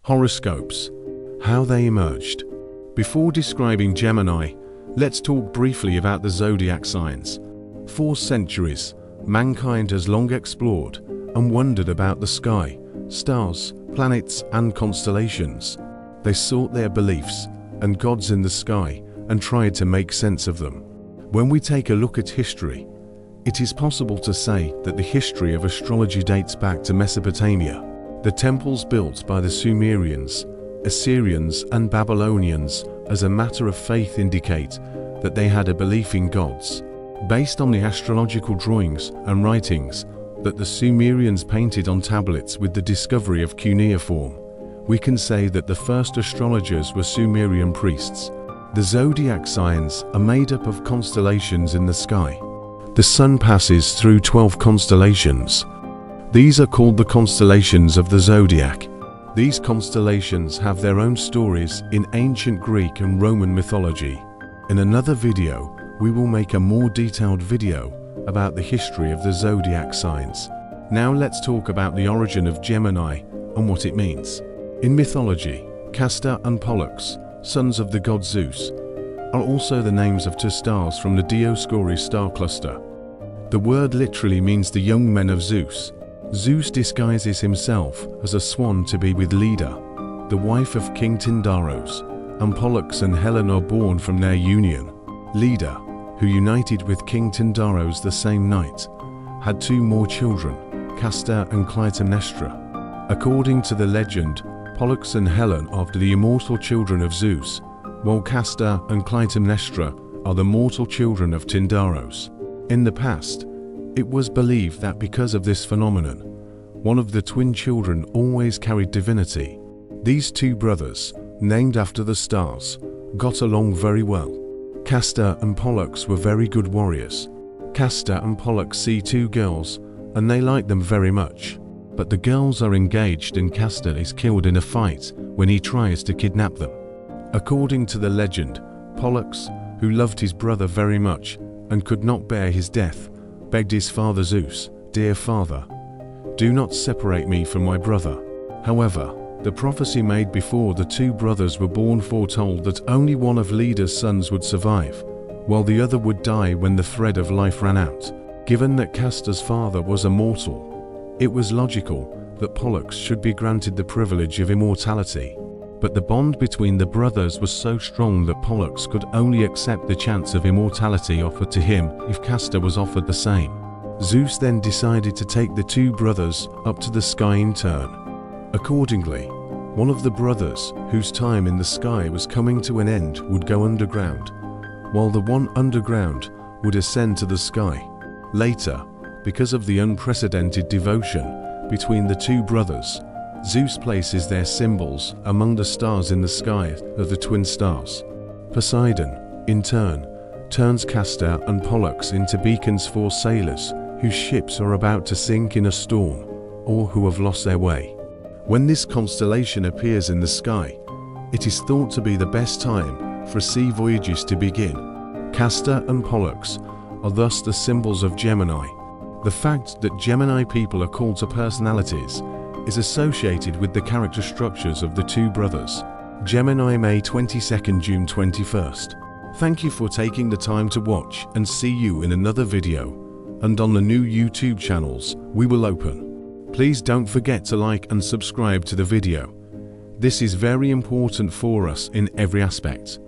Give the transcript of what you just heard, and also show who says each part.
Speaker 1: Horoscopes. How they emerged. Before describing Gemini, let's talk briefly about the zodiac signs. For centuries, mankind has long explored and wondered about the sky, stars, planets, and constellations. They sought their beliefs and gods in the sky and tried to make sense of them. When we take a look at history, it is possible to say that the history of astrology dates back to Mesopotamia. The temples built by the Sumerians, Assyrians, and Babylonians as a matter of faith indicate that they had a belief in gods. Based on the astrological drawings and writings that the Sumerians painted on tablets with the discovery of cuneiform, we can say that the first astrologers were Sumerian priests. The zodiac signs are made up of constellations in the sky. The sun passes through 12 constellations. These are called the constellations of the zodiac. These constellations have their own stories in ancient Greek and Roman mythology. In another video, we will make a more detailed video about the history of the zodiac signs. Now let's talk about the origin of Gemini and what it means. In mythology, Castor and Pollux, sons of the god Zeus, are also the names of two stars from the Dioscuri star cluster. The word literally means the young men of Zeus. Zeus disguises himself as a swan to be with Leda, the wife of King Tyndaros, and Pollux and Helen are born from their union. Leda, who united with King Tyndaros the same night, had two more children, Castor and Clytemnestra. According to the legend, Pollux and Helen are the immortal children of Zeus, while Castor and Clytemnestra are the mortal children of Tyndaros. In the past, it was believed that because of this phenomenon, one of the twin children always carried divinity. These two brothers, named after the stars, got along very well. Castor and Pollux were very good warriors. Castor and Pollux see two girls, and they like them very much. But the girls are engaged and Castor is killed in a fight when he tries to kidnap them. According to the legend, Pollux, who loved his brother very much and could not bear his death, begged his father Zeus, "Dear father, do not separate me from my brother." However, the prophecy made before the two brothers were born foretold that only one of Leda's sons would survive, while the other would die when the thread of life ran out. Given that Castor's father was a mortal, it was logical that Pollux should be granted the privilege of immortality. But the bond between the brothers was so strong that Pollux could only accept the chance of immortality offered to him if Castor was offered the same. Zeus then decided to take the two brothers up to the sky in turn. Accordingly, one of the brothers, whose time in the sky was coming to an end, would go underground, while the one underground would ascend to the sky. Later, because of the unprecedented devotion between the two brothers, Zeus places their symbols among the stars in the sky of the twin stars. Poseidon, in turn, turns Castor and Pollux into beacons for sailors whose ships are about to sink in a storm or who have lost their way. When this constellation appears in the sky, it is thought to be the best time for sea voyages to begin. Castor and Pollux are thus the symbols of Gemini. The fact that Gemini people are called to personalities is associated with the character structures of the two brothers. Gemini, May 22nd, June 21st. Thank you for taking the time to watch, and see you in another video. And on the new YouTube channels we will open. Please don't forget to like and subscribe to the video. This is very important for us in every aspect.